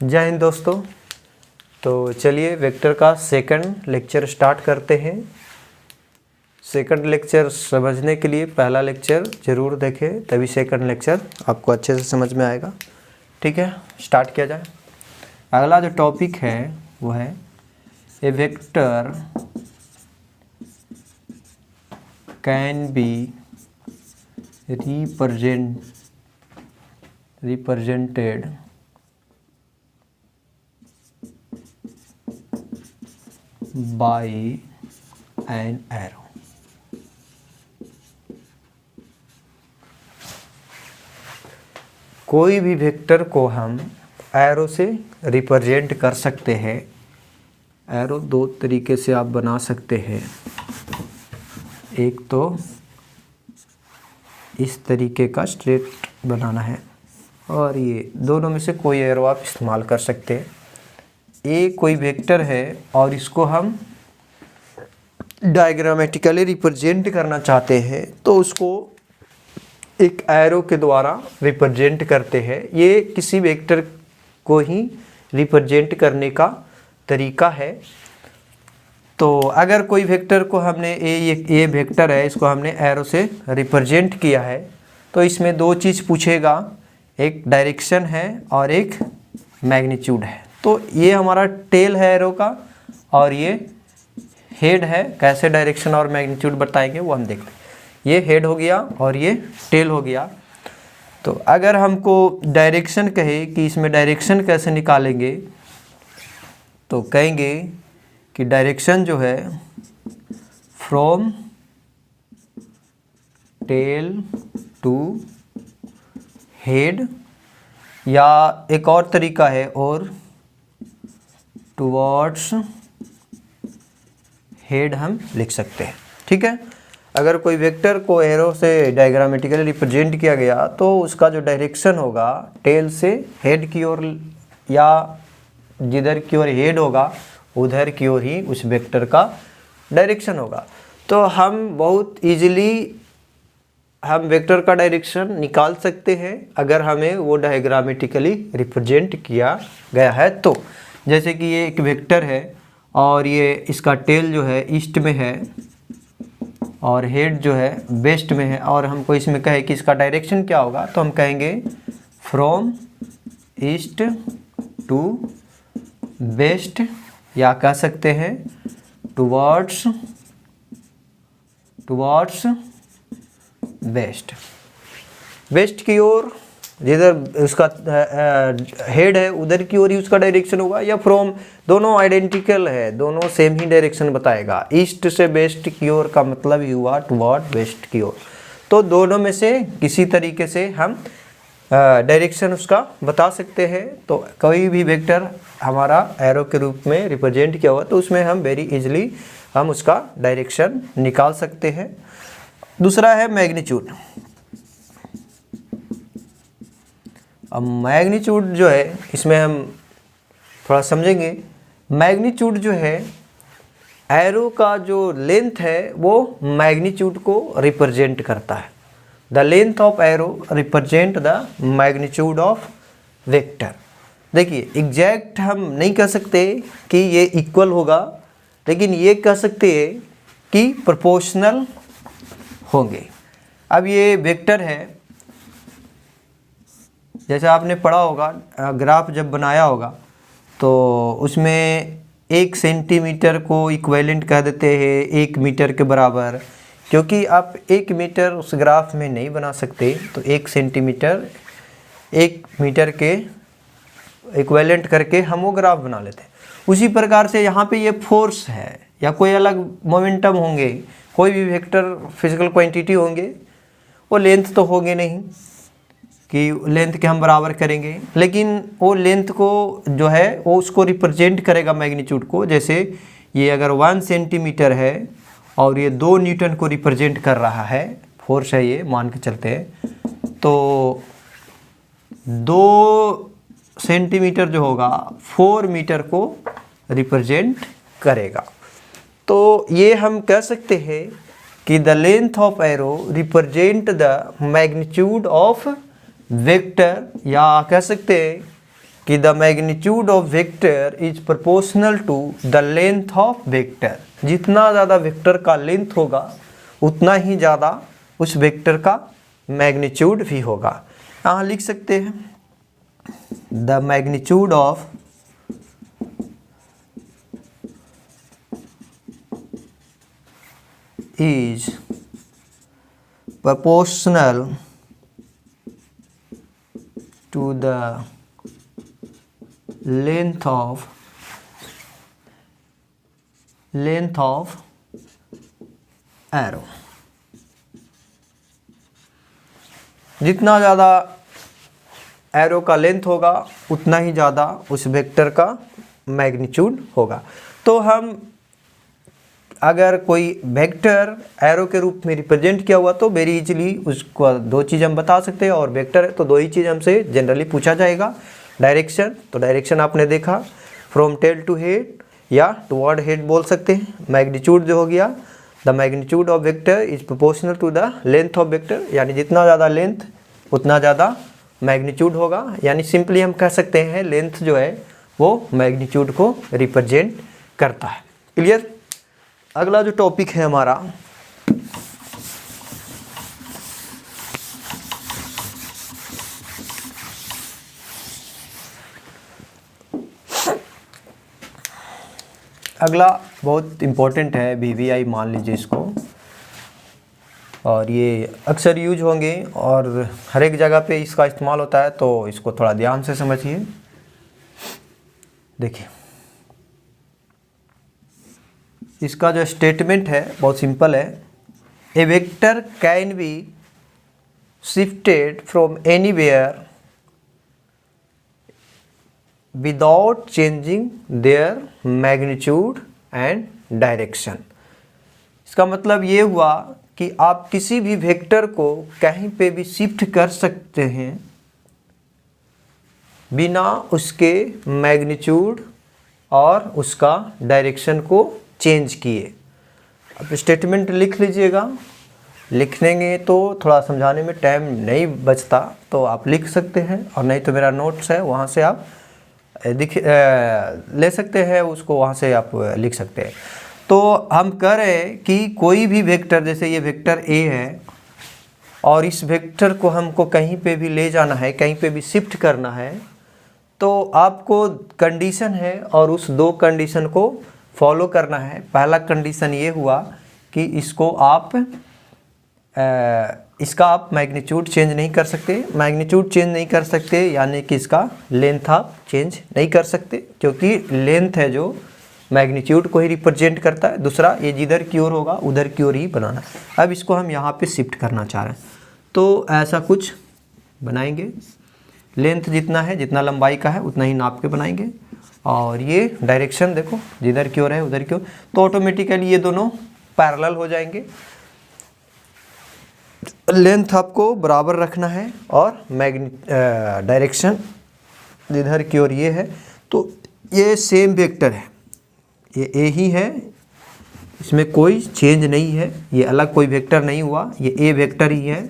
जय हिंद दोस्तों। तो चलिए वेक्टर का सेकंड लेक्चर स्टार्ट करते हैं। सेकंड लेक्चर समझने के लिए पहला लेक्चर ज़रूर देखें, तभी सेकंड लेक्चर आपको अच्छे से समझ में आएगा। ठीक है, स्टार्ट किया जाए। अगला जो टॉपिक है वो है a vector can be represented by an arrow। कोई भी वेक्टर को हम एरो से रिप्रेजेंट कर सकते हैं। एरो दो तरीके से आप बना सकते हैं। एक तो इस तरीके का स्ट्रेट बनाना है और ये दोनों में से कोई एरो आप इस्तेमाल कर सकते हैं। ये कोई वेक्टर है और इसको हम डायग्रामेटिकली रिप्रेजेंट करना चाहते हैं तो उसको एक एरो के द्वारा रिप्रेजेंट करते हैं। ये किसी वेक्टर को ही रिप्रेजेंट करने का तरीका है। तो अगर कोई वेक्टर को हमने ये वेक्टर है, इसको हमने एरो से रिप्रेजेंट किया है तो इसमें दो चीज़ पूछेगा, एक डायरेक्शन है और एक मैग्नीट्यूड है। तो ये हमारा टेल है एरो का और ये हेड है। कैसे डायरेक्शन और मैग्नीट्यूड बताएंगे वो हम देखते हैं। ये हेड हो गया और ये टेल हो गया। तो अगर हमको डायरेक्शन कहे कि इसमें डायरेक्शन कैसे निकालेंगे तो कहेंगे कि डायरेक्शन जो है फ्रॉम टेल टू हेड, या एक और तरीका है और टुवर्ड्स हेड हम लिख सकते हैं। ठीक है, अगर कोई वेक्टर को एरो से डायग्रामेटिकली रिप्रेजेंट किया गया तो उसका जो डायरेक्शन होगा टेल से हेड की ओर, या जिधर की ओर हेड होगा उधर की ओर ही उस वेक्टर का डायरेक्शन होगा। तो हम बहुत इजीली हम वेक्टर का डायरेक्शन निकाल सकते हैं अगर हमें वो डायग्रामेटिकली रिप्रेजेंट किया गया है। तो जैसे कि ये एक वेक्टर है और ये इसका टेल जो है ईस्ट में है और हेड जो है वेस्ट में है, और हमको इसमें कहे कि इसका डायरेक्शन क्या होगा तो हम कहेंगे फ्रॉम ईस्ट टू वेस्ट, या कह सकते हैं टुवर्ड्स वेस्ट। वेस्ट की ओर जिधर उसका हेड है उधर की ओर ही उसका डायरेक्शन होगा, या फ्रॉम, दोनों आइडेंटिकल है, दोनों सेम ही डायरेक्शन बताएगा। ईस्ट से वेस्ट की ओर का मतलब ही हुआ टुवर्ड वेस्ट की ओर। तो दोनों में से किसी तरीके से हम डायरेक्शन उसका बता सकते हैं। तो कोई भी वेक्टर हमारा एरो के रूप में रिप्रेजेंट किया हुआ तो उसमें हम वेरी इजीली हम उसका डायरेक्शन निकाल सकते हैं। दूसरा है मैग्नीट्यूड। अब मैग्नीट्यूड जो है इसमें हम थोड़ा समझेंगे। मैग्नीट्यूड जो है एरो का जो लेंथ है वो मैग्नीट्यूड को रिप्रेजेंट करता है। The length of arrow represent the magnitude of vector. देखिए एग्जैक्ट हम नहीं कह सकते कि ये इक्वल होगा, लेकिन ये कह सकते हैं कि प्रोपोर्शनल होंगे। अब ये वेक्टर है, जैसे आपने पढ़ा होगा, ग्राफ जब बनाया होगा तो उसमें 1 सेंटीमीटर को इक्विवेलेंट कह देते हैं 1 मीटर के बराबर, क्योंकि आप 1 मीटर उस ग्राफ में नहीं बना सकते तो 1 सेंटीमीटर 1 मीटर के इक्विवेलेंट करके हम वो ग्राफ बना लेते हैं। उसी प्रकार से यहाँ पे ये फोर्स है या कोई अलग मोमेंटम होंगे, कोई भी वेक्टर फिजिकल क्वांटिटी होंगे, वो लेंथ तो होंगे नहीं कि लेंथ के हम बराबर करेंगे, लेकिन वो लेंथ को जो है वो उसको रिप्रेजेंट करेगा मैग्नीट्यूड को। जैसे ये अगर 1 सेंटीमीटर है और ये 2 न्यूटन को रिप्रेजेंट कर रहा है, फोर्स है ये मान के चलते हैं, तो 2 सेंटीमीटर जो होगा 4 मीटर को रिप्रेजेंट करेगा। तो ये हम कह सकते हैं कि the length of arrow represent the magnitude of vector, या कह सकते हैं कि the magnitude of vector is proportional to the length of vector. जितना ज़्यादा वेक्टर का लेंथ होगा उतना ही ज़्यादा उस वेक्टर का मैग्नीट्यूड भी होगा। यहाँ लिख सकते हैं the magnitude of is proportional to the length of arrow। जितना ज़्यादा एरो का लेंथ होगा उतना ही ज़्यादा उस वेक्टर का मैग्नीट्यूड होगा। तो हम अगर कोई वेक्टर एरो के रूप में रिप्रेजेंट किया हुआ तो वेरी इजीली उसको दो चीज़ हम बता सकते हैं, और वेक्टर है तो दो ही चीज़ हमसे जनरली पूछा जाएगा। डायरेक्शन, तो डायरेक्शन आपने देखा फ्रॉम टेल टू हेड या टुवर्ड हेड बोल सकते हैं। मैग्नीट्यूड जो हो गया the magnitude of vector is proportional to the length of vector, यानी जितना ज़्यादा लेंथ उतना ज़्यादा मैग्नीट्यूड होगा। यानी सिंपली हम कह सकते हैं लेंथ जो है वो मैग्नीट्यूड को रिप्रेजेंट करता है। क्लियर। अगला जो टॉपिक है हमारा अगला बहुत इम्पोर्टेंट है, वीवीआई मान लीजिए इसको, और ये अक्सर यूज होंगे और हर एक जगह पे इसका इस्तेमाल होता है, तो इसको थोड़ा ध्यान से समझिए। देखिए इसका जो स्टेटमेंट है बहुत सिंपल है। A vector can be shifted from anywhere without changing their magnitude and direction. इसका मतलब ये हुआ कि आप किसी भी वेक्टर को कहीं पे भी शिफ्ट कर सकते हैं बिना उसके मैग्नीट्यूड और उसका डायरेक्शन को चेंज किए। अब स्टेटमेंट लिख लीजिएगा, लिखेंगे तो थोड़ा समझाने में टाइम नहीं बचता, तो आप लिख सकते हैं, और नहीं तो मेरा नोट्स है वहाँ से आप ले सकते हैं, उसको वहाँ से आप लिख सकते हैं। तो हम कह रहे हैं कि कोई भी वेक्टर, जैसे ये वेक्टर ए है और इस वेक्टर को हमको कहीं पे भी ले जाना है, कहीं पे भी शिफ्ट करना है, तो आपको कंडीशन है और उस दो कंडीशन को फॉलो करना है। पहला कंडीशन ये हुआ कि इसको आप इसका आप मैग्नीट्यूड चेंज नहीं कर सकते। मैग्नीट्यूड चेंज नहीं कर सकते यानी कि इसका लेंथ आप चेंज नहीं कर सकते, क्योंकि लेंथ है जो मैग्नीट्यूड को ही रिप्रेजेंट करता है। दूसरा, ये जिधर की ओर होगा उधर की ओर ही बनाना है। अब इसको हम यहाँ पे शिफ्ट करना चाह रहे हैं, तो ऐसा कुछ बनाएंगे। लेंथ जितना है, जितना लंबाई का है उतना ही नाप के बनाएंगे, और ये डायरेक्शन देखो जिधर की ओर है उधर की ओर, तो ऑटोमेटिकली ये दोनों पैरेलल हो जाएंगे। लेंथ आपको बराबर रखना है और डायरेक्शन जिधर की ओर ये है, तो ये सेम वेक्टर है, ये ए ही है, इसमें कोई चेंज नहीं है, ये अलग कोई वेक्टर नहीं हुआ, ये ए वेक्टर ही है।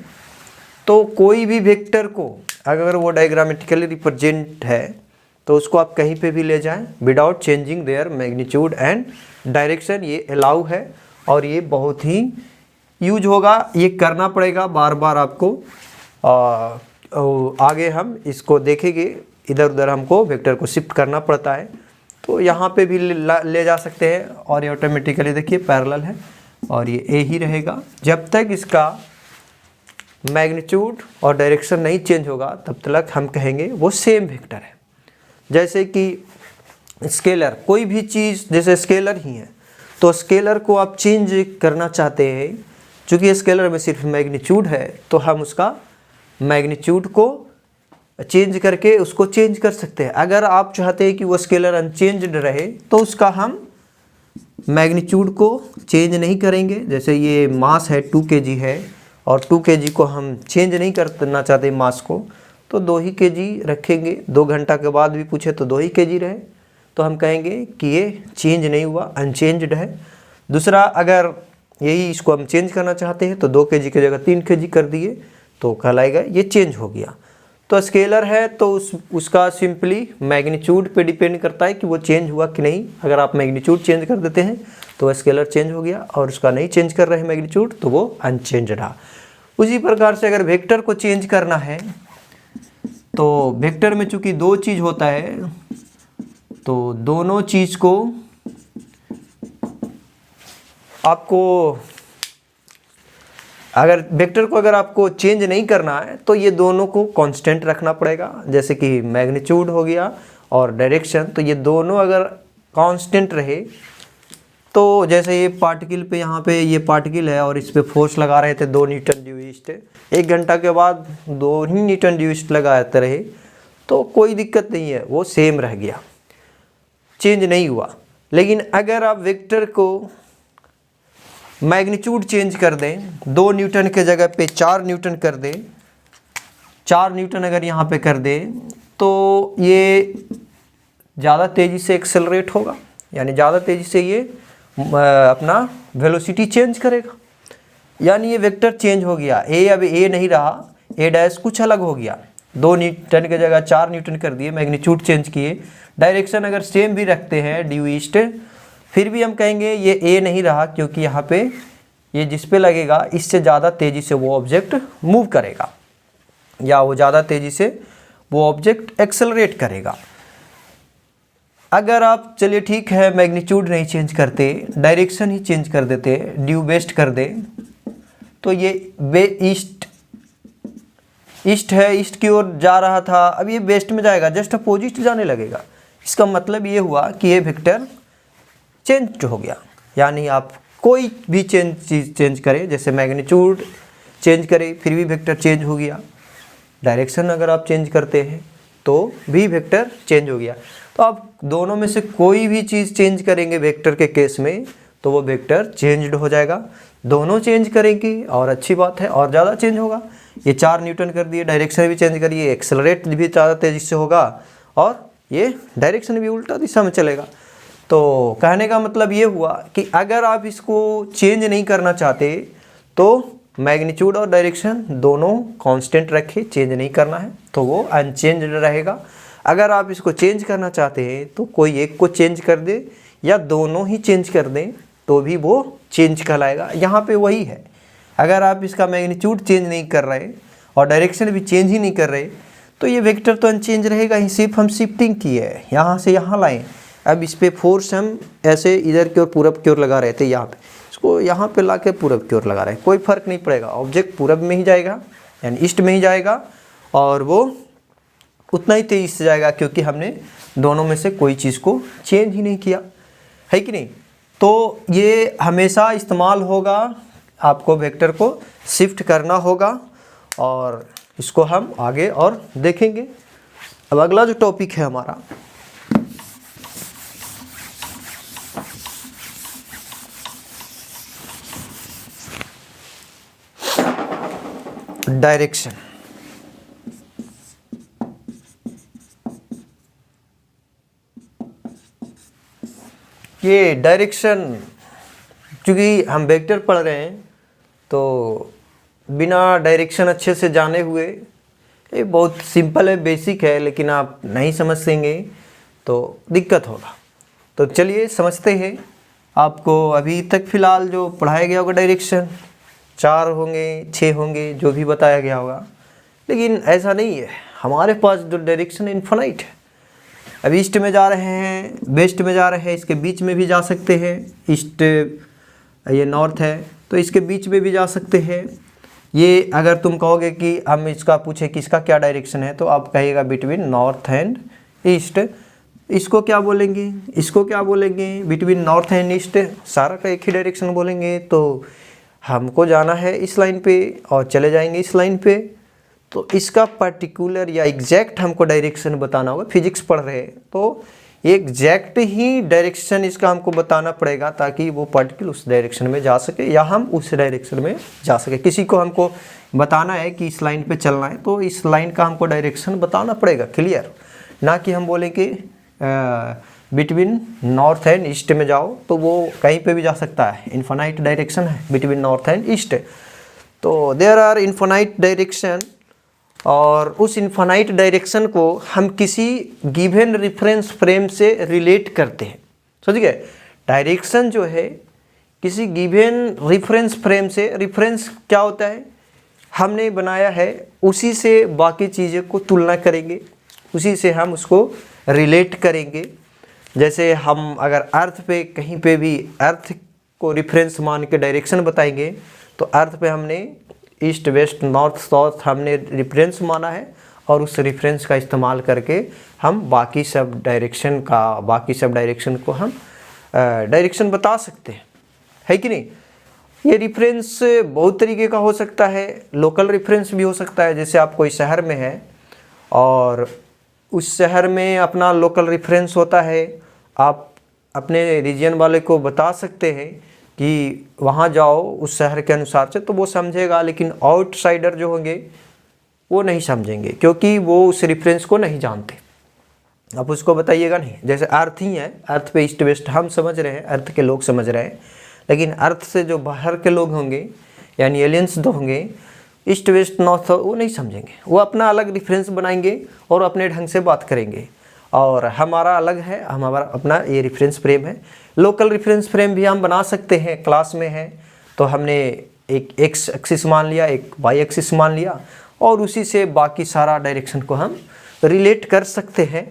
तो कोई भी वेक्टर को अगर वो डायग्रामेटिकली रिप्रेजेंट है तो उसको आप कहीं पे भी ले जाएं without changing their magnitude and direction, ये अलाउ है और ये बहुत ही यूज होगा। ये करना पड़ेगा बार बार आपको। आगे हम इसको देखेंगे, इधर उधर हमको वेक्टर को शिफ्ट करना पड़ता है, तो यहाँ पे भी ले जा सकते हैं, और ये ऑटोमेटिकली देखिए पैरेलल है और ये ए ही रहेगा। जब तक इसका मैग्नीट्यूड और डायरेक्शन नहीं चेंज होगा तब तक हम कहेंगे वो सेम वेक्टर है। जैसे कि स्केलर, कोई भी चीज़ जैसे स्केलर ही है, तो स्केलर को आप चेंज करना चाहते हैं, चूँकि स्केलर में सिर्फ मैग्नीट्यूड है तो हम उसका मैग्नीट्यूड को चेंज करके उसको चेंज कर सकते हैं। अगर आप चाहते हैं कि वो स्केलर अनचेंज्ड रहे तो उसका हम मैग्नीट्यूड को चेंज नहीं करेंगे। जैसे ये मास है 2 kg है और 2 kg को हम चेंज नहीं करना चाहते मास को, तो 2 ही kg रखेंगे। 2 घंटा के बाद भी पूछे तो 2 ही kg रहे, तो हम कहेंगे कि ये चेंज नहीं हुआ, अनचेंज्ड है। दूसरा, अगर यही इसको हम चेंज करना चाहते हैं तो 2 kg की जगह 3 kg कर दिए तो कहलाएगा ये चेंज हो गया। तो स्केलर है तो उसका सिंपली मैग्नीट्यूड पे डिपेंड करता है कि वो चेंज हुआ कि नहीं। अगर आप मैग्नीट्यूड चेंज कर देते हैं तो स्केलर चेंज हो गया, और उसका नहीं चेंज कर रहे हैं मैग्नीट्यूड तो वो अनचेंज रहा। उसी प्रकार से अगर वेक्टर को चेंज करना है तो वेक्टर में चूंकि दो चीज़ होता है तो दोनों चीज़ को आपको, अगर वेक्टर को अगर आपको चेंज नहीं करना है तो ये दोनों को कांस्टेंट रखना पड़ेगा। जैसे कि मैग्नीट्यूड हो गया और डायरेक्शन, तो ये दोनों अगर कांस्टेंट रहे तो जैसे ये पार्टिकल पे, यहाँ पे ये पार्टिकल है और इस पे फोर्स लगा रहे थे 2 न्यूटन ड्यूइस्ट, 1 घंटा के बाद 2 ही न्यूटन ड्यूइस्ट लगाते रहे तो कोई दिक्कत नहीं है, वो सेम रह गया, चेंज नहीं हुआ। लेकिन अगर आप वेक्टर को मैग्नीट्यूड चेंज कर दें, 2 न्यूटन के जगह पे 4 न्यूटन कर दें, 4 न्यूटन अगर यहाँ पे कर दें तो ये ज़्यादा तेज़ी से एक्सेलरेट होगा, यानी ज़्यादा तेज़ी से ये अपना वेलोसिटी चेंज करेगा। यानी ये वेक्टर चेंज हो गया, ए अब ए नहीं रहा, ए डैश कुछ अलग हो गया। 2 न्यूटन के जगह 4 न्यूटन कर दिए, मैग्नीट्यूड चेंज किए, डायरेक्शन अगर सेम भी रखते हैं ड्यू ईस्ट, फिर भी हम कहेंगे ये ए नहीं रहा, क्योंकि यहाँ पे ये जिस पे लगेगा इससे ज़्यादा तेज़ी से वो ऑब्जेक्ट मूव करेगा, या वो ज़्यादा तेज़ी से वो ऑब्जेक्ट एक्सेलरेट करेगा। अगर आप, चलिए ठीक है, मैग्नीट्यूड नहीं चेंज करते, डायरेक्शन ही चेंज कर देते, ड्यू वेस्ट कर दे, तो ये ईस्ट है, ईस्ट की ओर जा रहा था, अब ये वेस्ट में जाएगा, जस्ट अपोजिट जाने लगेगा। इसका मतलब ये हुआ कि ये वेक्टर चेंज हो गया। यानी आप कोई भी चीज़ चेंज करें, जैसे मैग्नीट्यूड चेंज करें फिर भी वेक्टर चेंज हो गया, डायरेक्शन अगर आप चेंज करते हैं तो भी वेक्टर चेंज हो गया। तो आप दोनों में से कोई भी चीज़ चेंज करेंगे वेक्टर के केस में तो वो वेक्टर चेंज्ड हो जाएगा। दोनों चेंज करेंगे और अच्छी बात है, और ज़्यादा चेंज होगा। ये 4 न्यूटन कर दिए, डायरेक्शन भी चेंज करिए, एक्सेलरेट भी ज़्यादा तेज़ी से होगा, और ये डायरेक्शन भी उल्टा दिशा में चलेगा। तो कहने का मतलब ये हुआ कि अगर आप इसको चेंज नहीं करना चाहते तो मैग्नीट्यूड और डायरेक्शन दोनों कांस्टेंट रखें, चेंज नहीं करना है तो वो अनचेंज रहेगा। अगर आप इसको चेंज करना चाहते हैं तो कोई एक को चेंज कर दे या दोनों ही चेंज कर दें तो भी वो चेंज कहलाएगा। यहाँ पे वही है, अगर आप इसका मैग्नीट्यूड चेंज नहीं कर रहे और डायरेक्शन भी चेंज ही नहीं कर रहे तो ये वेक्टर तो अनचेंज रहेगा ही। सिर्फ हम शिफ्टिंग की है, यहाँ से यहाँ लाएँ। अब इस पे फोर्स हम ऐसे इधर की ओर पूरब की ओर लगा रहे थे, यहाँ पे इसको यहाँ पे ला के पूरब की ओर लगा रहे हैं, कोई फर्क नहीं पड़ेगा, ऑब्जेक्ट पूरब में ही जाएगा यानी ईस्ट में ही जाएगा, और वो उतना ही तेज़ी से जाएगा क्योंकि हमने दोनों में से कोई चीज़ को चेंज ही नहीं किया, है कि नहीं। तो ये हमेशा इस्तेमाल होगा, आपको वेक्टर को शिफ्ट करना होगा, और इसको हम आगे और देखेंगे। अब अगला जो टॉपिक है हमारा, डायरेक्शन। ये डायरेक्शन, क्योंकि हम वेक्टर पढ़ रहे हैं तो बिना डायरेक्शन अच्छे से जाने हुए, ये बहुत सिंपल है, बेसिक है, लेकिन आप नहीं समझ सकेंगे तो दिक्कत होगा। तो चलिए समझते हैं। आपको अभी तक फ़िलहाल जो पढ़ाया गया होगा डायरेक्शन 4 होंगे, 6 होंगे, जो भी बताया गया होगा, लेकिन ऐसा नहीं है। हमारे पास जो डायरेक्शन इनफाइनाइट है। अब ईस्ट में जा रहे हैं, वेस्ट में जा रहे हैं, इसके बीच में भी जा सकते हैं। ईस्ट ये नॉर्थ है तो इसके बीच में भी जा सकते हैं। ये अगर तुम कहोगे कि हम इसका पूछे कि इसका क्या डायरेक्शन है तो आप कहिएगा बिटवीन नॉर्थ एंड ईस्ट। इसको क्या बोलेंगे, इसको क्या बोलेंगे, बिटवीन नॉर्थ एंड ईस्ट, सारा का एक ही डायरेक्शन बोलेंगे। तो हमको जाना है इस लाइन पे और चले जाएंगे इस लाइन पे, तो इसका पर्टिकुलर या एग्जैक्ट हमको डायरेक्शन बताना होगा। फिजिक्स पढ़ रहे हैं तो एग्जैक्ट ही डायरेक्शन इसका हमको बताना पड़ेगा ताकि वो पार्टिकल उस डायरेक्शन में जा सके या हम उस डायरेक्शन में जा सके। किसी को हमको बताना है कि इस लाइन पे चलना है तो इस लाइन का हमको डायरेक्शन बताना पड़ेगा क्लियर, ना कि हम बोले कि बिटवीन नॉर्थ एंड ईस्ट में जाओ तो वो कहीं पे भी जा सकता है। इनफाइनाइट डायरेक्शन है बिटवीन नॉर्थ एंड ईस्ट। तो देयर आर इनफाइनाइट डायरेक्शन और उस इन्फानाइट डायरेक्शन को हम किसी गिवन रेफरेंस फ्रेम से रिलेट करते हैं। समझ गए? डायरेक्शन जो है किसी गिवन रेफरेंस फ्रेम से, रेफरेंस क्या होता है, हमने बनाया है उसी से बाकी चीज़ें को तुलना करेंगे, उसी से हम उसको रिलेट करेंगे। जैसे हम अगर अर्थ पे कहीं पे भी अर्थ को रेफरेंस मान के डायरेक्शन बताएंगे तो अर्थ पे हमने ईस्ट वेस्ट नॉर्थ साउथ हमने रेफरेंस माना है और उस रेफरेंस का इस्तेमाल करके हम बाकी सब डायरेक्शन को हम डायरेक्शन बता सकते हैं, है कि नहीं। ये रेफरेंस बहुत तरीके का हो सकता है, लोकल रेफरेंस भी हो सकता है। जैसे आप कोई शहर में है और उस शहर में अपना लोकल रेफरेंस होता है, आप अपने रीजन वाले को बता सकते हैं कि वहाँ जाओ उस शहर के अनुसार से, तो वो समझेगा। लेकिन आउटसाइडर जो होंगे वो नहीं समझेंगे क्योंकि वो उस रेफरेंस को नहीं जानते। आप उसको बताइएगा नहीं। जैसे अर्थ ही है, अर्थ पे ईस्ट वेस्ट हम समझ रहे हैं, अर्थ के लोग समझ रहे हैं, लेकिन अर्थ से जो बाहर के लोग होंगे यानी एलियंस जो होंगे, ईस्ट वेस्ट नॉर्थ वो नहीं समझेंगे। वो अपना अलग रेफरेंस बनाएंगे और अपने ढंग से बात करेंगे। और हमारा अलग है, हमारा अपना ये रेफरेंस फ्रेम है। लोकल रेफरेंस फ्रेम भी हम बना सकते हैं। क्लास में है तो हमने एक एक्स एक्सिस मान लिया, एक वाई एक्सिस मान लिया और उसी से बाकी सारा डायरेक्शन को हम रिलेट कर सकते हैं।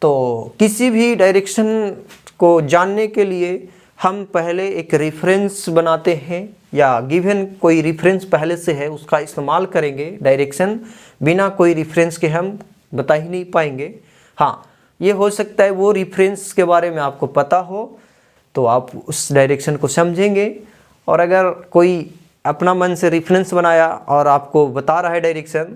तो किसी भी डायरेक्शन को जानने के लिए हम पहले एक रेफरेंस बनाते हैं या गिवन कोई रेफरेंस पहले से है उसका इस्तेमाल करेंगे। डायरेक्शन बिना कोई रेफरेंस के हम बता ही नहीं पाएंगे। हाँ, ये हो सकता है वो रेफरेंस के बारे में आपको पता हो तो आप उस डायरेक्शन को समझेंगे। और अगर कोई अपना मन से रेफरेंस बनाया और आपको बता रहा है डायरेक्शन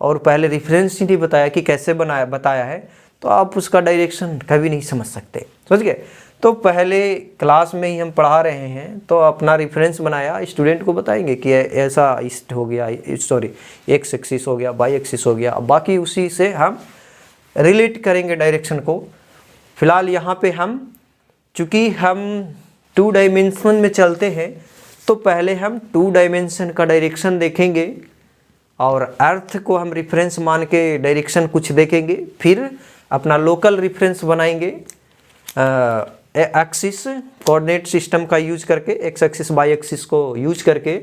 और पहले रेफरेंस ही नहीं बताया कि कैसे बताया है, तो आप उसका डायरेक्शन कभी नहीं समझ सकते। समझ गए? तो पहले क्लास में ही हम पढ़ा रहे हैं तो अपना रेफरेंस बनाया, स्टूडेंट को बताएंगे कि ऐसा ईस्ट हो गया, सॉरी एक्स एक्सिस हो गया, वाई एक्सिस हो गया, बाकी उसी से हम रिलेट करेंगे डायरेक्शन को। फिलहाल यहाँ पे हम चूँकि हम 2 डायमेंशन में चलते हैं तो पहले हम 2 डायमेंशन का डायरेक्शन देखेंगे और अर्थ को हम रेफरेंस मान के डायरेक्शन कुछ देखेंगे। फिर अपना लोकल रेफरेंस बनाएंगे एक्सिस कोऑर्डिनेट सिस्टम का यूज करके, एक्स एक्सिस वाई एक्सिस को यूज करके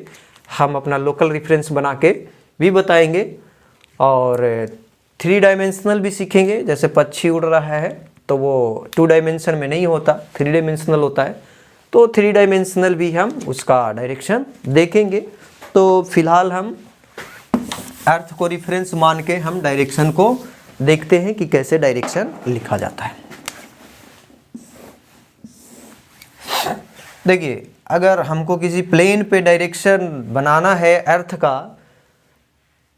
हम अपना लोकल रेफरेंस बना के भी बताएंगे। और 3 डायमेंशनल भी सीखेंगे। जैसे पक्षी उड़ रहा है तो वो 2 डायमेंशन में नहीं होता, 3 डायमेंशनल होता है, तो 3 डायमेंशनल भी हम उसका डायरेक्शन देखेंगे। तो फिलहाल हम अर्थ को रेफरेंस मान के हम डायरेक्शन को देखते हैं कि कैसे डायरेक्शन लिखा जाता है। देखिए, अगर हमको किसी प्लेन पे डायरेक्शन बनाना है अर्थ का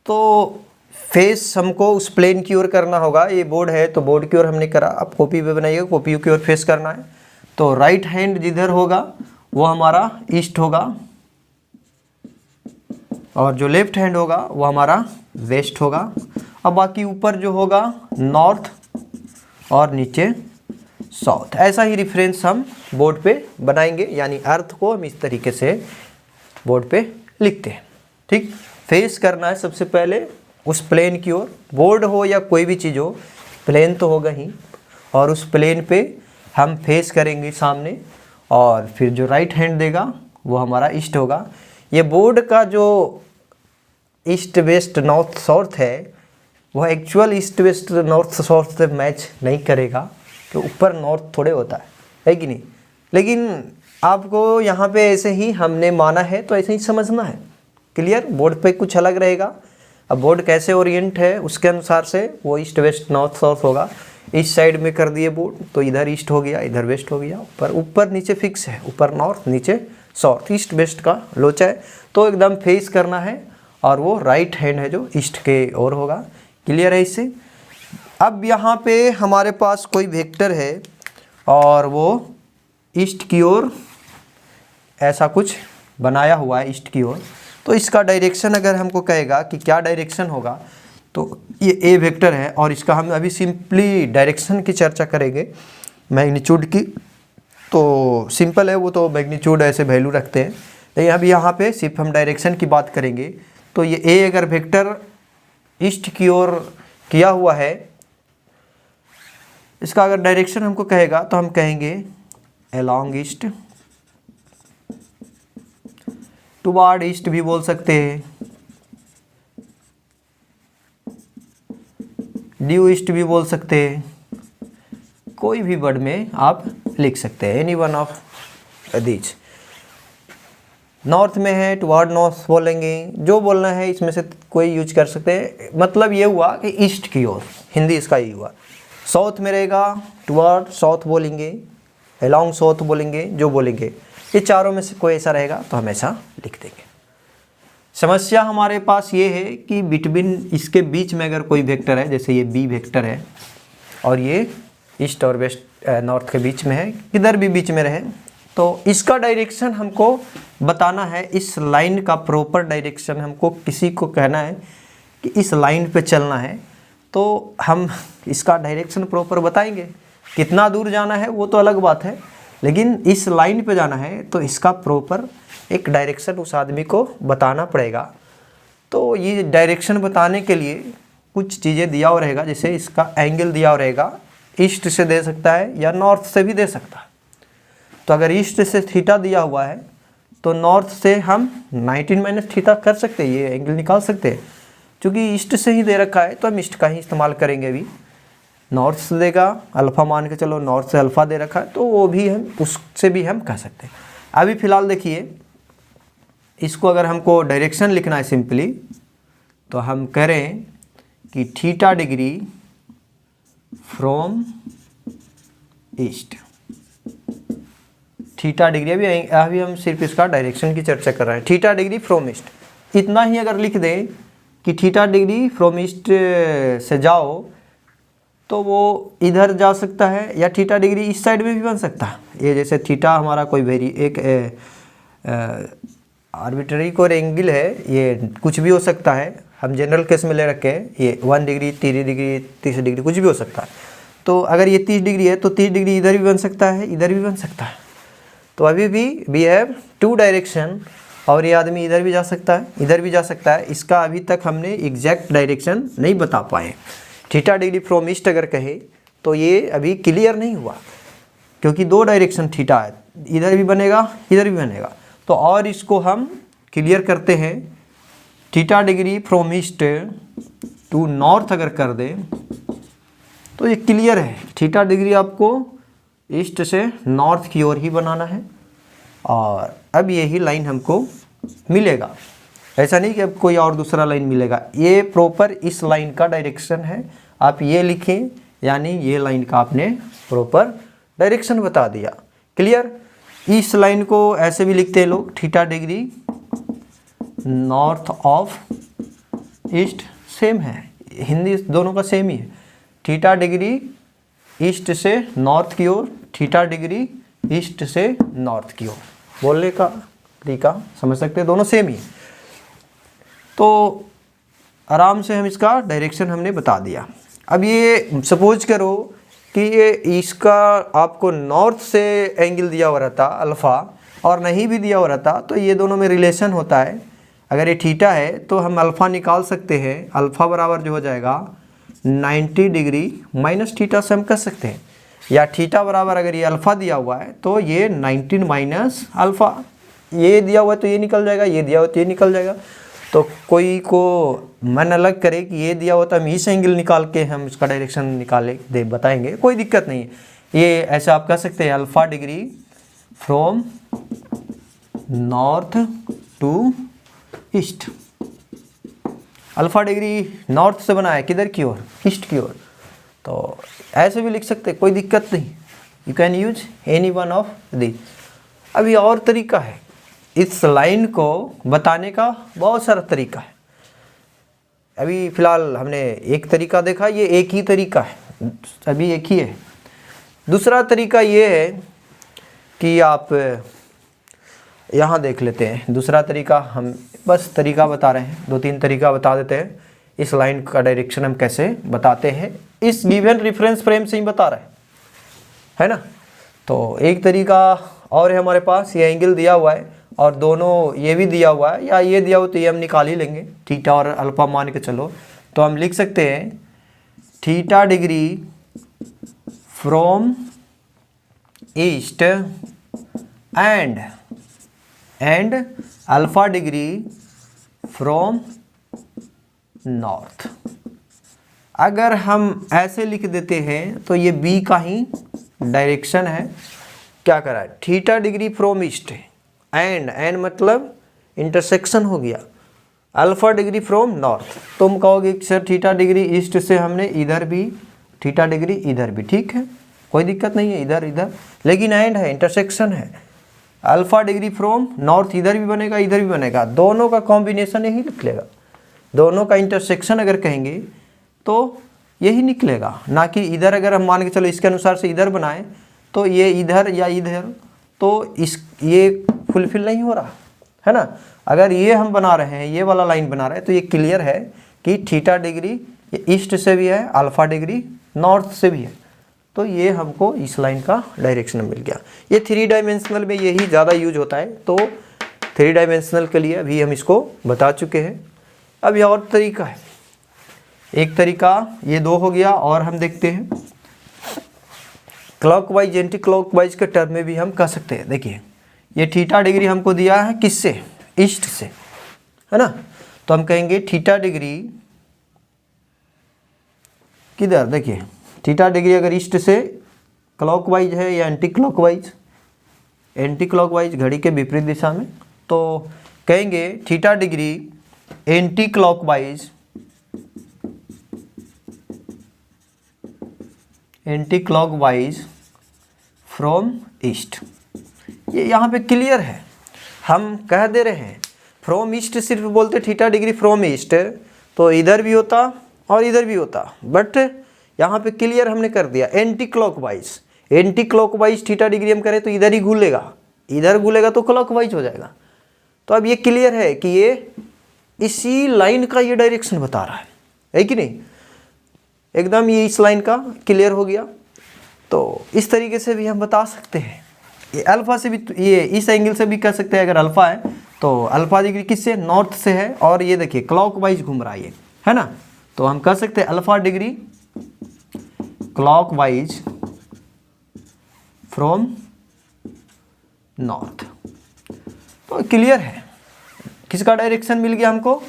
तो फेस हमको उस प्लेन की ओर करना होगा। ये बोर्ड है तो बोर्ड की ओर हमने करा, अब कॉपी पे बनाइएगा, कॉपी की ओर फेस करना है। तो राइट हैंड जिधर होगा वो हमारा ईस्ट होगा और जो लेफ्ट हैंड होगा वो हमारा वेस्ट होगा। अब बाकी ऊपर जो होगा नॉर्थ और नीचे साउथ। ऐसा ही रेफरेंस हम बोर्ड पे बनाएंगे, यानी अर्थ को हम इस तरीके से बोर्ड पे लिखते हैं। ठीक, फेस करना है सबसे पहले उस प्लेन की ओर। बोर्ड हो या कोई भी चीज़ हो, प्लेन तो होगा ही, और उस प्लेन पे हम फेस करेंगे सामने। और फिर जो राइट हैंड देगा वो हमारा ईस्ट होगा। ये बोर्ड का जो ईस्ट वेस्ट नॉर्थ साउथ है वह actual east west north south से मैच नहीं करेगा, तो ऊपर नॉर्थ थोड़े होता है कि नहीं। लेकिन आपको यहाँ पे ऐसे ही हमने माना है तो ऐसे ही समझना है। क्लियर? बोर्ड पे कुछ अलग रहेगा। अब बोर्ड कैसे ओरिएंट है उसके अनुसार से वो ईस्ट वेस्ट नॉर्थ साउथ होगा। इस साइड में कर दिए बोर्ड तो इधर ईस्ट हो गया, इधर वेस्ट हो गया। ऊपर नीचे फिक्स है, ऊपर नॉर्थ नीचे साउथ, ईस्ट वेस्ट का लोचा है। तो एकदम फेस करना है और वो राइट हैंड है जो ईस्ट के ओर होगा। क्लियर है इससे? अब यहाँ पे हमारे पास कोई वेक्टर है और वो ईस्ट की ओर ऐसा कुछ बनाया हुआ है ईस्ट की ओर। तो इसका डायरेक्शन अगर हमको कहेगा कि क्या डायरेक्शन होगा, तो ये ए वेक्टर है और इसका हम अभी सिंपली डायरेक्शन की चर्चा करेंगे मैग्नीट्यूड की। तो सिंपल है वो, तो मैग्नीट्यूड ऐसे वैल्यू रखते हैं। लेकिन अभी यहाँ पे सिर्फ हम डायरेक्शन की बात करेंगे। तो ये ए अगर वेक्टर ईस्ट की ओर किया हुआ है, इसका अगर डायरेक्शन हमको कहेगा तो हम कहेंगे अलोंग ईस्ट, टुवार्ड ईस्ट भी बोल सकते हैं, ड्यू ईस्ट भी बोल सकते हैं, कोई भी वर्ड में आप लिख सकते हैं, any one of these. North में है टुवार्ड नॉर्थ बोलेंगे, जो बोलना है इसमें से कोई यूज कर सकते हैं। मतलब ये हुआ कि ईस्ट की ओर, हिंदी इसका ये हुआ। साउथ में रहेगा टुवार्ड साउथ बोलेंगे, अलोंग साउथ बोलेंगे, जो बोलेंगे ये चारों में से कोई ऐसा रहेगा तो हम ऐसा लिख देंगे। समस्या हमारे पास ये है कि बिटवीन, इसके बीच में अगर कोई वेक्टर है, जैसे ये बी वेक्टर है और ये ईस्ट और वेस्ट नॉर्थ के बीच में है, किधर भी बीच में रहे, तो इसका डायरेक्शन हमको बताना है। इस लाइन का प्रॉपर डायरेक्शन हमको किसी को कहना है कि इस लाइन पे चलना है, तो हम इसका डायरेक्शन प्रॉपर बताएंगे। कितना दूर जाना है वो तो अलग बात है, लेकिन इस लाइन पे जाना है तो इसका प्रॉपर एक डायरेक्शन उस आदमी को बताना पड़ेगा। तो ये डायरेक्शन बताने के लिए कुछ चीज़ें दिया हुआ रहेगा, जैसे इसका एंगल दिया हुआ रहेगा, ईस्ट से दे सकता है या नॉर्थ से भी दे सकता है। तो अगर ईस्ट से थीटा दिया हुआ है तो नॉर्थ से हम 19 माइनस थीटा कर सकते हैं, ये एंगल निकाल सकते हैं। क्योंकि ईस्ट से ही दे रखा है तो हम ईस्ट का ही इस्तेमाल करेंगे। अभी नॉर्थ से देगा, अल्फ़ा मान के चलो, नॉर्थ से अल्फ़ा दे रखा है तो वो भी हम उससे भी हम कह सकते हैं। अभी फ़िलहाल देखिए, इसको अगर हमको डायरेक्शन लिखना है सिंपली, तो हम कह रहे हैं कि theta degree from east, theta degree, अभी हम सिर्फ इसका डायरेक्शन की चर्चा कर रहे हैं। थीटा डिग्री फ्रॉम ईस्ट, इतना ही अगर लिख दें कि थीटा डिग्री फ्रॉम ईस्ट से जाओ तो वो इधर जा सकता है, या थीटा डिग्री इस साइड में भी बन सकता है। ये जैसे थीटा हमारा कोई एक आर्बिट्ररी कोई एंगल है, ये कुछ भी हो सकता है। हम जनरल केस में ले रखे हैं, ये 1 डिग्री, 3 डिग्री, 30 डिग्री, कुछ भी हो सकता है। तो अगर ये 30 डिग्री है तो 30 डिग्री इधर भी बन सकता है, इधर भी बन सकता है। तो अभी भी वी हैव 2 डायरेक्शन, और ये आदमी इधर भी जा सकता है, इधर भी जा सकता है। इसका अभी तक हमने एग्जैक्ट डायरेक्शन नहीं बता पाए। थीटा डिग्री फ्रॉम ईस्ट अगर कहे तो ये अभी क्लियर नहीं हुआ, क्योंकि 2 डायरेक्शन थीटा है, इधर भी बनेगा, इधर भी बनेगा। तो और इसको हम क्लियर करते हैं। Theta degree from east to north अगर कर दें तो ये क्लियर है। थीटा डिग्री आपको ईस्ट से नॉर्थ की ओर ही बनाना है, और अब यही लाइन हमको मिलेगा। ऐसा नहीं कि अब कोई और दूसरा लाइन मिलेगा, ये प्रॉपर इस लाइन का डायरेक्शन है। आप ये लिखें, यानी ये लाइन का आपने प्रॉपर डायरेक्शन बता दिया। क्लियर? इस लाइन को ऐसे भी लिखते हैं लोग, theta degree north of east, same है, हिंदी दोनों का सेम ही है। थीटा डिग्री ईस्ट से नॉर्थ की ओर, थीटा डिग्री ईस्ट से नॉर्थ की ओर, बोलने का तरीका समझ सकते हैं, दोनों सेम ही है। तो आराम से हम इसका डायरेक्शन हमने बता दिया। अब ये सपोज करो कि ये इसका आपको नॉर्थ से एंगल दिया हुआ रहता अल्फ़ा, और नहीं भी दिया हुआ रहता, तो ये दोनों में रिलेशन होता है। अगर ये थीटा है तो हम अल्फ़ा निकाल सकते हैं, अल्फ़ा बराबर जो हो जाएगा 90 डिग्री माइनस थीटा से हम कर सकते हैं। या थीटा बराबर, अगर ये अल्फ़ा दिया हुआ है तो ये 19 माइनस अल्फ़ा, ये दिया हुआ है तो ये निकल जाएगा, ये दिया हुआ तो ये निकल जाएगा। तो कोई को मन अलग करे कि ये दिया होता, हम इस एंगल निकाल के हम इसका डायरेक्शन निकाले दे बताएंगे, कोई दिक्कत नहीं है। ये ऐसा आप कह सकते हैं, alpha degree from north to east. Alpha degree north से बना है, किधर की ओर? ईस्ट की ओर। तो ऐसे भी लिख सकते हैं, कोई दिक्कत नहीं। You can use any one of this. अभी और तरीका है, इस लाइन को बताने का बहुत सारा तरीका है। अभी फ़िलहाल हमने एक तरीका देखा, ये एक ही तरीका है, अभी एक ही है। दूसरा तरीका ये है कि आप यहाँ देख लेते हैं। दूसरा तरीका, हम बस तरीका बता रहे हैं, 2-3 तरीका बता देते हैं। इस लाइन का डायरेक्शन हम कैसे बताते हैं, इस गिवन रेफरेंस फ्रेम से ही बता रहे हैं, है ना। तो एक तरीका और है हमारे पास, ये एंगल दिया हुआ है और दोनों ये भी दिया हुआ है, या ये दिया हुआ तो ये हम निकाल ही लेंगे, थीटा और अल्फ़ा मान के चलो। तो हम लिख सकते हैं theta degree from east and alpha degree from north. अगर हम ऐसे लिख देते हैं तो ये बी का ही डायरेक्शन है। क्या करा है, theta degree from east and मतलब इंटरसेक्शन हो गया, अल्फा डिग्री फ्रॉम नॉर्थ। तुम कहोगे कि सर थीटा डिग्री ईस्ट से हमने इधर भी थीटा डिग्री इधर भी, ठीक है कोई दिक्कत नहीं है, इधर इधर, लेकिन एंड है, इंटरसेक्शन है। अल्फा डिग्री फ्रॉम नॉर्थ इधर भी बनेगा इधर भी बनेगा, दोनों का कॉम्बिनेशन यही निकलेगा, दोनों का इंटरसेक्शन अगर कहेंगे तो यही निकलेगा, ना कि इधर अगर हम मान के चलो इसके अनुसार से इधर बनाएं तो ये इधर या इधर, तो ये फुलफिल नहीं हो रहा है ना। अगर ये हम बना रहे हैं, ये वाला लाइन बना रहे हैं, तो ये क्लियर है कि थीटा डिग्री ये ईस्ट से भी है, अल्फा डिग्री नॉर्थ से भी है, तो ये हमको इस लाइन का डायरेक्शन मिल गया। ये 3 डायमेंशनल में यही ज़्यादा यूज होता है, तो 3 डायमेंशनल के लिए अभी हम इसको बता चुके हैं। अब ये और तरीका है, एक तरीका ये 2 हो गया, और हम देखते हैं क्लॉकवाइज एंटी क्लॉकवाइज के टर्म में भी हम कह सकते हैं। देखिए ये थीटा डिग्री हमको दिया है किससे, ईस्ट से, है ना, तो हम कहेंगे थीटा डिग्री किधर, देखिए थीटा डिग्री अगर ईस्ट से क्लॉकवाइज है या एंटी क्लॉकवाइज, एंटी क्लॉकवाइज घड़ी के विपरीत दिशा में, तो कहेंगे theta degree anti clockwise, anti clockwise from east. ये यहाँ पे क्लियर है, हम कह दे रहे हैं फ्रॉम ईस्ट, सिर्फ बोलते थीटा डिग्री फ्रॉम ईस्ट तो इधर भी होता और इधर भी होता, बट यहाँ पे क्लियर हमने कर दिया anti clockwise. Anti clockwise theta degree हम करें तो इधर ही घूलेगा, इधर घूलेगा तो क्लॉकवाइज हो जाएगा। तो अब ये क्लियर है कि ये इसी लाइन का ये डायरेक्शन बता रहा है कि नहीं, एकदम ये इस लाइन का क्लियर हो गया। तो इस तरीके से भी हम बता सकते हैं, ये अल्फा से भी, ये इस एंगल से भी कह सकते हैं। अगर अल्फा है तो अल्फा डिग्री किससे, नॉर्थ से है, और ये देखिए क्लॉकवाइज घूम रहा है ना, तो हम कह सकते हैं alpha degree clockwise from north. तो क्लियर है, किसका डायरेक्शन मिल गया हमको,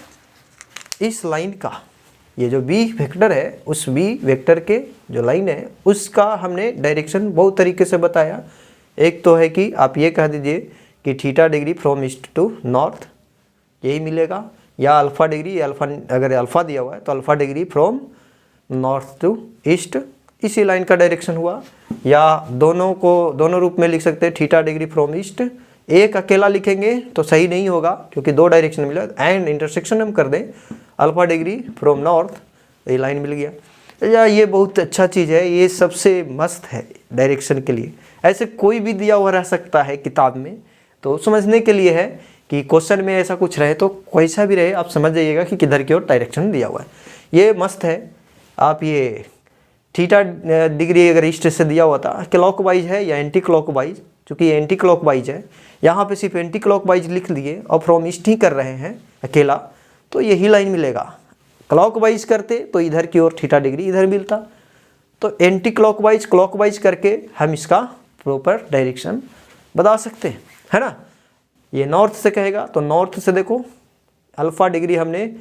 इस लाइन का। ये जो बी वेक्टर है, उस बी वेक्टर के जो लाइन है उसका हमने डायरेक्शन बहुत तरीके से बताया। एक तो है कि आप ये कह दीजिए कि theta degree from east to north, यही मिलेगा, या अल्फा डिग्री, अल्फा अगर अल्फा दिया हुआ है तो alpha degree from north to east, इसी लाइन का डायरेक्शन हुआ। या दोनों को दोनों रूप में लिख सकते हैं, थीटा डिग्री फ्रॉम ईस्ट, एक अकेला लिखेंगे तो सही नहीं होगा क्योंकि 2 डायरेक्शन मिला, एंड इंटरसेक्शन हम कर दें अल्फा डिग्री फ्रॉम नॉर्थ, ये लाइन मिल गया। या ये बहुत अच्छा चीज़ है, ये सबसे मस्त है डायरेक्शन के लिए। ऐसे कोई भी दिया हुआ रह सकता है किताब में, तो समझने के लिए है कि क्वेश्चन में ऐसा कुछ रहे तो कोई सा भी रहे आप समझ जाइएगा कि किधर की ओर डायरेक्शन दिया हुआ है। ये मस्त है। आप ये थीटा डिग्री अगर ईस्ट से दिया हुआ था, क्लॉकवाइज है या एंटी क्लॉकवाइज, चूँकि ये एंटी क्लॉकवाइज है, यहाँ पे सिर्फ एंटी क्लॉकवाइज लिख लिए और फ्रॉम ईस्ट ही कर रहे हैं अकेला, तो यही लाइन मिलेगा। क्लॉकवाइज करते तो इधर की ओर थीटा डिग्री इधर मिलता, तो एंटी क्लॉकवाइज क्लॉकवाइज करके हम इसका प्रॉपर डायरेक्शन बता सकते हैं, है ना। ये नॉर्थ से कहेगा तो नॉर्थ से देखो अल्फा डिग्री हमने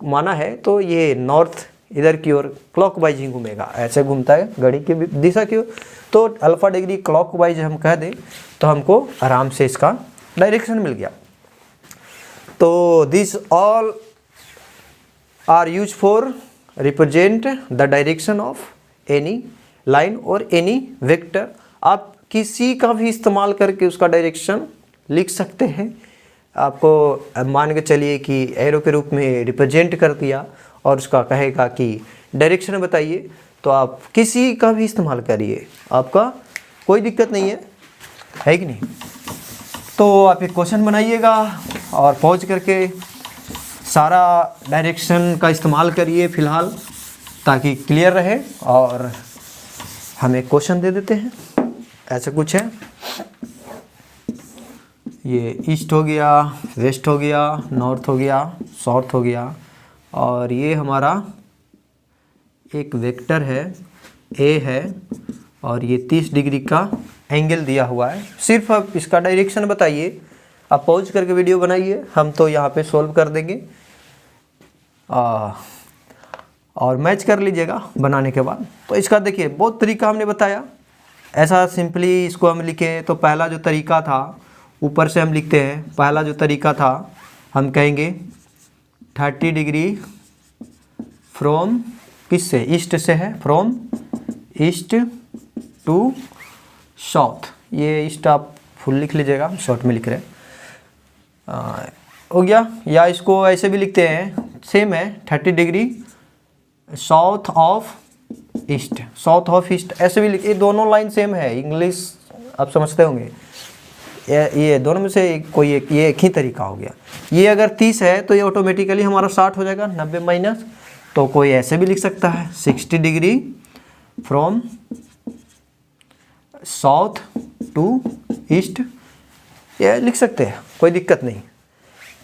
माना है, तो ये नॉर्थ इधर की ओर क्लॉकवाइज ही घूमेगा, ऐसे घूमता है घड़ी की दिशा की ओर, तो अल्फा डिग्री क्लॉकवाइज हम कह दें तो हमको आराम से इसका डायरेक्शन मिल गया। तो this all are use for represent the direction of any line और एनी वेक्टर। आप किसी का भी इस्तेमाल करके उसका डायरेक्शन लिख सकते हैं। आपको मान के चलिए कि एरो के रूप में रिप्रेजेंट कर दिया और उसका कहेगा कि डायरेक्शन बताइए, तो आप किसी का भी इस्तेमाल करिए, आपका कोई दिक्कत नहीं है कि नहीं। तो आप एक क्वेश्चन बनाइएगा और पॉज करके सारा डायरेक्शन का इस्तेमाल करिए फ़िलहाल, ताकि क्लियर रहे। और हम एक क्वेश्चन दे देते हैं, ऐसा कुछ है, ये ईस्ट हो गया, वेस्ट हो गया, नॉर्थ हो गया, साउथ हो गया, और ये हमारा एक वेक्टर है ए है और ये 30 डिग्री का एंगल दिया हुआ है। सिर्फ आप इसका डायरेक्शन बताइए, आप पॉज करके वीडियो बनाइए, हम तो यहाँ पे सॉल्व कर देंगे और मैच कर लीजिएगा बनाने के बाद। तो इसका देखिए बहुत तरीका हमने बताया। ऐसा सिंपली इसको हम लिखें तो पहला जो तरीका था, ऊपर से हम लिखते हैं, पहला जो तरीका था हम कहेंगे 30 डिग्री फ्रॉम किससे, ईस्ट से है, फ्रॉम ईस्ट टू साउथ। ये ईस्ट आप फुल लिख लीजिएगा, शॉर्ट में लिख रहे हैं, हो गया। या इसको ऐसे भी लिखते हैं, सेम है, 30 degree south of east, south of east ऐसे भी लिख, ये दोनों लाइन सेम है, इंग्लिश आप समझते होंगे। ये दोनों में से कोई एक, ये एक ही तरीका हो गया। ये अगर 30 है तो ये ऑटोमेटिकली हमारा 60 हो जाएगा, 90 माइनस। तो कोई ऐसे भी लिख सकता है 60 degree from south to east, ये लिख सकते हैं, कोई दिक्कत नहीं।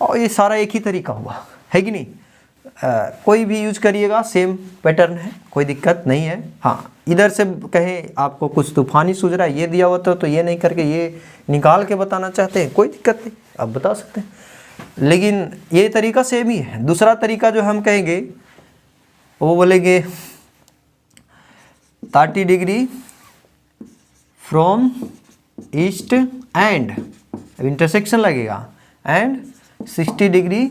और ये सारा एक ही तरीका हुआ है कि नहीं। कोई भी यूज करिएगा, सेम पैटर्न है, कोई दिक्कत नहीं है। हाँ, इधर से कहें आपको कुछ तूफानी सूझ रहा है, ये दिया हुआ तो ये नहीं करके ये निकाल के बताना चाहते हैं, कोई दिक्कत नहीं, आप बता सकते हैं। लेकिन ये तरीका सेम ही है। दूसरा तरीका जो हम कहेंगे वो बोलेंगे 30 degree from east and, intersection लगेगा, एंड 60 डिग्री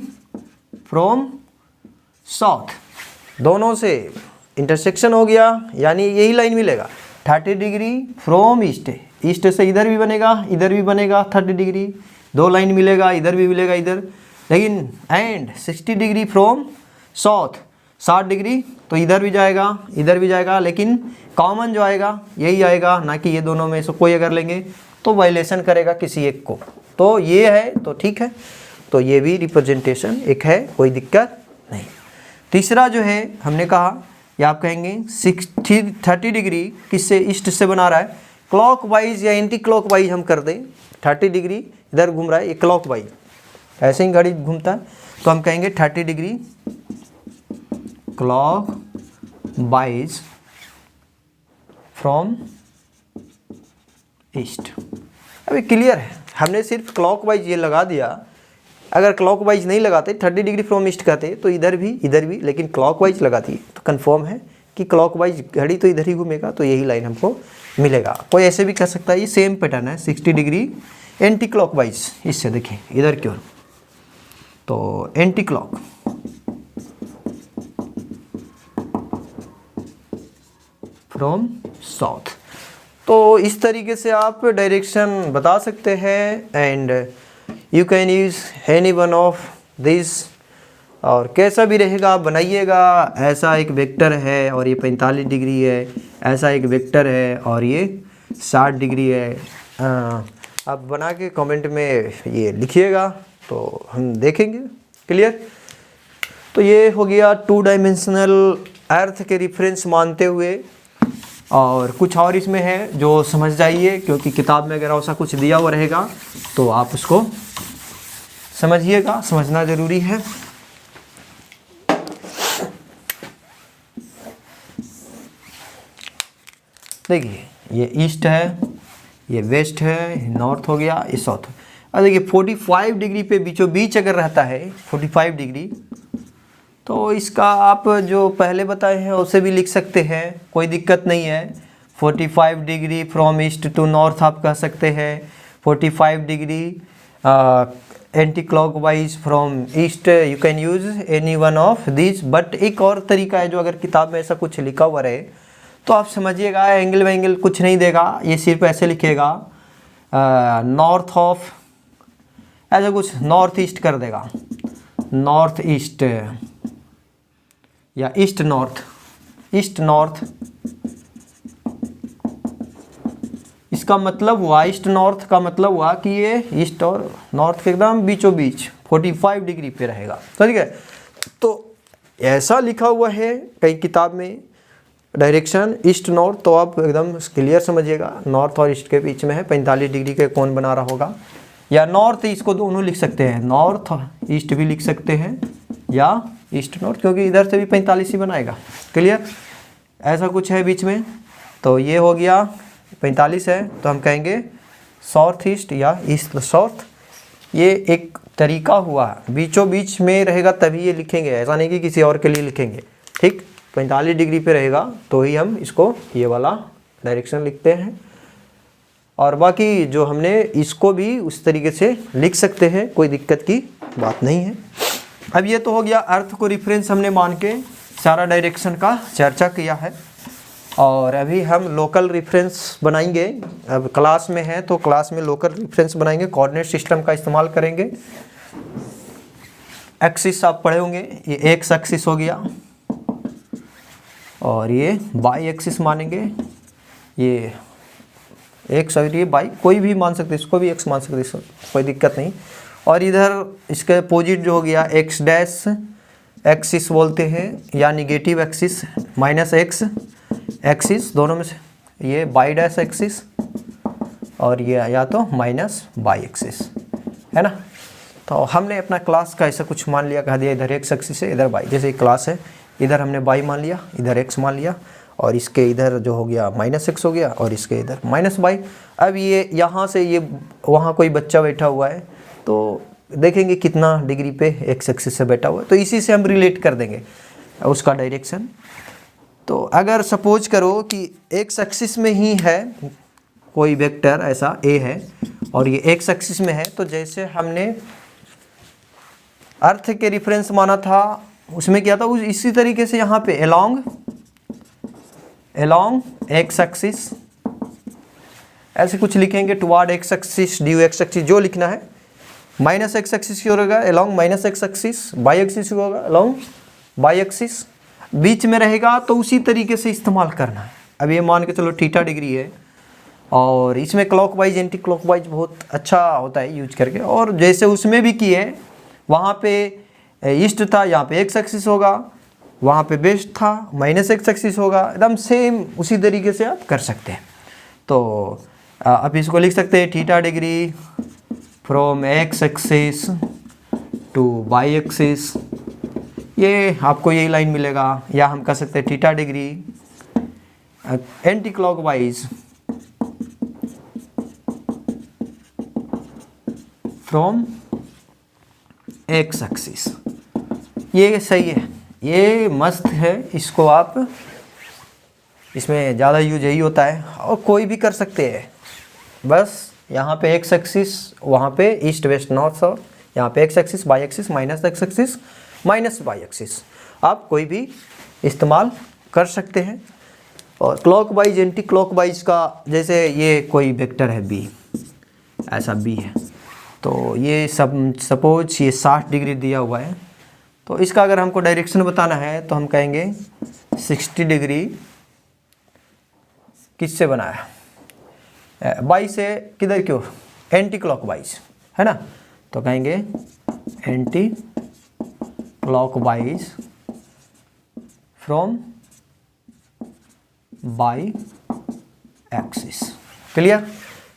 फ्रॉम साउथ। दोनों से इंटरसेक्शन हो गया, यानी यही लाइन मिलेगा 30 डिग्री फ्रॉम ईस्ट, ईस्ट से इधर भी बनेगा, इधर भी बनेगा 30 डिग्री, दो लाइन मिलेगा, इधर भी मिलेगा इधर। लेकिन and 60 degree from south, 60 degree तो इधर भी जाएगा, इधर भी जाएगा, लेकिन कॉमन जो आएगा यही आएगा, ना कि ये दोनों में से कोई अगर लेंगे तो वायलेशन करेगा किसी एक को। तो ये है तो ठीक है, तो ये भी रिप्रेजेंटेशन एक है, कोई दिक्कत नहीं। तीसरा जो है हमने कहा, या आप कहेंगे 30 डिग्री किससे, ईस्ट से बना रहा है, क्लॉक वाइज या एंटी क्लॉक वाइज हम कर दें। 30 डिग्री इधर घूम रहा है, ये क्लॉक वाइज, ऐसे ही घड़ी घूमता है, तो हम कहेंगे 30 degree clock wise from east. अभी क्लियर है, हमने सिर्फ क्लॉक वाइज ये लगा दिया। अगर क्लॉक वाइज नहीं लगाते, 30 डिग्री फ्रॉम ईस्ट कहते तो इधर भी, लेकिन क्लॉक वाइज लगा दिए तो कंफर्म है कि क्लॉक वाइज घड़ी तो इधर ही घूमेगा, तो यही लाइन हमको मिलेगा। कोई ऐसे भी कह सकता है, ये सेम पैटर्न है, 60 डिग्री एंटी क्लॉक वाइज, इससे देखिए इधर क्यों, तो एंटी क्लॉक फ्रॉम साउथ। तो इस तरीके से आप डायरेक्शन बता सकते हैं, and you can use any one of this, और कैसा भी रहेगा आप बनाइएगा। ऐसा एक वेक्टर है और ये 45 डिग्री है, ऐसा एक वेक्टर है और ये 60 डिग्री है। आप बना के कमेंट में ये लिखिएगा तो हम देखेंगे। क्लियर। तो ये हो गया 2 डायमेंशनल अर्थ के रेफरेंस मानते हुए, और कुछ और इसमें है जो समझ जाइए, क्योंकि किताब में अगर ऐसा कुछ दिया हुआ रहेगा तो आप उसको समझिएगा, समझना ज़रूरी है। देखिए ये ईस्ट है, ये वेस्ट है, नॉर्थ हो गया, ये साउथ। अब देखिए 45 डिग्री पे बीचों बीच अगर रहता है 45 डिग्री, तो इसका आप जो पहले बताए हैं उसे भी लिख सकते हैं, कोई दिक्कत नहीं है। 45 degree from east to north आप कह सकते हैं, 45 degree anticlockwise from east, you can use any one of this. But एक और तरीका है, जो अगर किताब में ऐसा कुछ लिखा हुआ रहे तो आप समझिएगा, एंगल वेंगल कुछ नहीं देगा, ये सिर्फ ऐसे लिखेगा नॉर्थ ऑफ, ऐसा कुछ नॉर्थ ईस्ट कर देगा, नॉर्थ ईस्ट या ईस्ट नॉर्थ, ईस्ट नॉर्थ। इसका मतलब हुआ, ईस्ट नॉर्थ का मतलब हुआ कि ये ईस्ट और नॉर्थ के एकदम बीचों बीच 45 डिग्री पे रहेगा, ठीक है। तो ऐसा लिखा हुआ है कई किताब में डायरेक्शन ईस्ट नॉर्थ, तो आप एकदम क्लियर समझिएगा, नॉर्थ और ईस्ट के बीच में है, 45 डिग्री के कौन बना रहा होगा। या नॉर्थ ईस्ट को दोनों लिख सकते हैं, नॉर्थ ईस्ट भी लिख सकते हैं या ईस्ट नॉर्थ, क्योंकि इधर से भी 45 ही बनाएगा। क्लियर। ऐसा कुछ है बीच में, तो ये हो गया 45 है, तो हम कहेंगे साउथ ईस्ट या ईस्ट साउथ। ये एक तरीका हुआ, बीचों बीच में रहेगा तभी ये लिखेंगे, ऐसा नहीं कि किसी और के लिए लिखेंगे। ठीक, 45 डिग्री पे रहेगा तो ही हम इसको ये वाला डायरेक्शन लिखते हैं, और बाकी जो हमने इसको भी उस तरीके से लिख सकते हैं, कोई दिक्कत की बात नहीं है। अब ये तो हो गया अर्थ को रिफरेंस हमने मान के सारा डायरेक्शन का चर्चा किया है, और अभी हम लोकल रेफरेंस बनाएंगे। अब क्लास में है तो क्लास में लोकल रेफरेंस बनाएंगे, कोऑर्डिनेट सिस्टम का इस्तेमाल करेंगे। एक्सिस आप पढ़े होंगे, ये एक्स एक्सिस हो गया और ये वाई एक्सिस मानेंगे, ये एक्स और ये वाई कोई भी मान सकते, इसको भी एक्स मान सकते, कोई दिक्कत नहीं। और इधर इसके अपोजिट जो हो गया एक्स डैश एक्सिस बोलते हैं, या negative axis minus x axis, दोनों में से ये वाई डैश एक्सिस और ये या तो माइनस वाई एक्सिस, है ना। तो हमने अपना क्लास का ऐसा कुछ मान लिया, कहा दिया इधर एक्स एक्सिस है इधर वाई, जैसे क्लास है इधर हमने वाई मान लिया, इधर एक्स मान लिया, और इसके इधर जो हो गया माइनस एक्स हो गया, और इसके इधर माइनस वाई। अब ये यहाँ से ये वहाँ कोई बच्चा बैठा हुआ है तो देखेंगे कितना डिग्री पे एक्स एक्सिस से बैठा हुआ है, तो इसी से हम रिलेट कर देंगे उसका डायरेक्शन। तो अगर सपोज करो कि एक्स एक्सिस में ही है कोई वेक्टर ऐसा ए है और ये एक्स एक्सिस में है, तो जैसे हमने अर्थ के रिफरेंस माना था उसमें क्या था, इसी तरीके से यहाँ पे अलोंग एक्स एक्सिस ऐसे कुछ लिखेंगे, toward x axis due x axis जो लिखना है। माइनस एक्स एक्सिस की होगा along minus x axis, y axis होगा अलोंग वाई एक्सिस, बीच में रहेगा तो उसी तरीके से इस्तेमाल करना है। अब ये मान के चलो थीटा डिग्री है, और इसमें क्लॉकवाइज एंटी क्लॉकवाइज बहुत अच्छा होता है यूज करके, और जैसे उसमें भी किए वहाँ पे ईस्ट था, यहाँ पे एक्स एक्सिस होगा, वहाँ पे वेस्ट था माइनस एक्स एक्सिस होगा, एकदम सेम उसी तरीके से आप कर सकते हैं। तो आप इसको लिख सकते हैं theta degree from x axis to y axis, ये आपको यही लाइन मिलेगा। या हम कह सकते हैं theta degree anti clockwise from x axis, ये सही है, ये मस्त है, इसको आप इसमें ज़्यादा यूज यही होता है, और कोई भी कर सकते हैं। बस यहाँ पे एक्स एक्सिस, वहाँ पे ईस्ट वेस्ट नॉर्थ साउथ, यहाँ पे x axis y axis minus x axis minus Y axis, आप कोई भी इस्तेमाल कर सकते हैं। और क्लॉकवाइज एंटी क्लॉकवाइज का, जैसे ये कोई वेक्टर है बी, ऐसा बी है, तो ये सब सपोज ये 60 डिग्री दिया हुआ है, तो इसका अगर हमको डायरेक्शन बताना है तो हम कहेंगे 60 डिग्री किससे बनाया, वाई से किधर क्यों, एंटी क्लॉकवाइज, है ना। तो कहेंगे anticlockwise from Y axis, clear.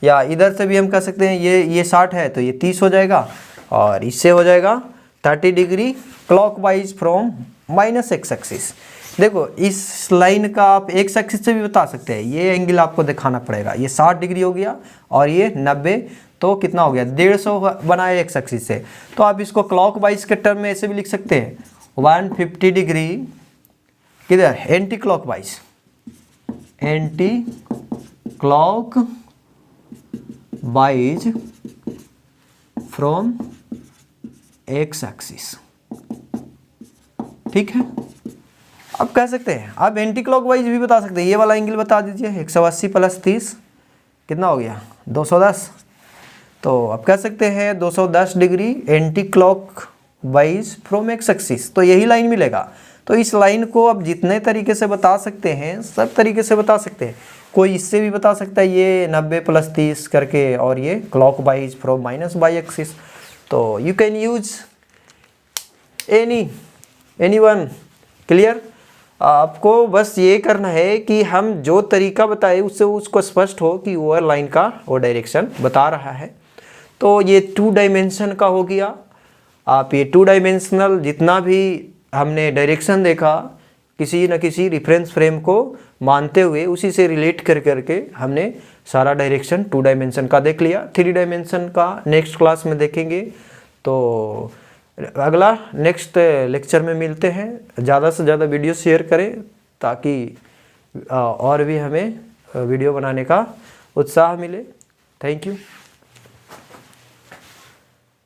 या इधर से भी हम कह सकते हैं ये 60 है तो ये 30 हो जाएगा, और इससे हो जाएगा 30 degree clockwise from minus x axis. देखो इस लाइन का आप एक्स एक्सिस से भी बता सकते हैं, ये एंगल आपको दिखाना पड़ेगा, ये 60 डिग्री हो गया और ये 90, तो कितना हो गया 150 बनाए एक्स एक्सिस से। तो आप इसको क्लॉकवाइज के टर्म में ऐसे भी लिख सकते हैं 150 डिग्री किधर, anti clockwise, anti clockwise from x axis, ठीक है। अब कह सकते हैं आप एंटी क्लॉकवाइज भी बता सकते हैं, ये वाला एंगल बता दीजिए 180 प्लस 30 कितना हो गया 210, तो आप कह सकते हैं 210 degree anti clockwise from x axis, तो यही लाइन मिलेगा। तो इस लाइन को आप जितने तरीके से बता सकते हैं सब तरीके से बता सकते हैं, कोई इससे भी बता सकता है ये 90 प्लस 30 करके, और ये clockwise from minus Y axis. तो you can use any one, clear. आपको बस ये करना है कि हम जो तरीका बताए उससे उसको स्पष्ट हो कि वो लाइन का वो डायरेक्शन बता रहा है। तो ये 2 डायमेंशन का हो गया। आप ये 2 डायमेंशनल जितना भी हमने डायरेक्शन देखा किसी न किसी रेफरेंस फ्रेम को मानते हुए उसी से रिलेट कर करके हमने सारा डायरेक्शन 2 डायमेंशन का देख लिया। 3 डायमेंशन का नेक्स्ट क्लास में देखेंगे। तो अगला नेक्स्ट लेक्चर में मिलते हैं। ज़्यादा से ज़्यादा वीडियो शेयर करें ताकि और भी हमें वीडियो बनाने का उत्साह मिले। Thank you.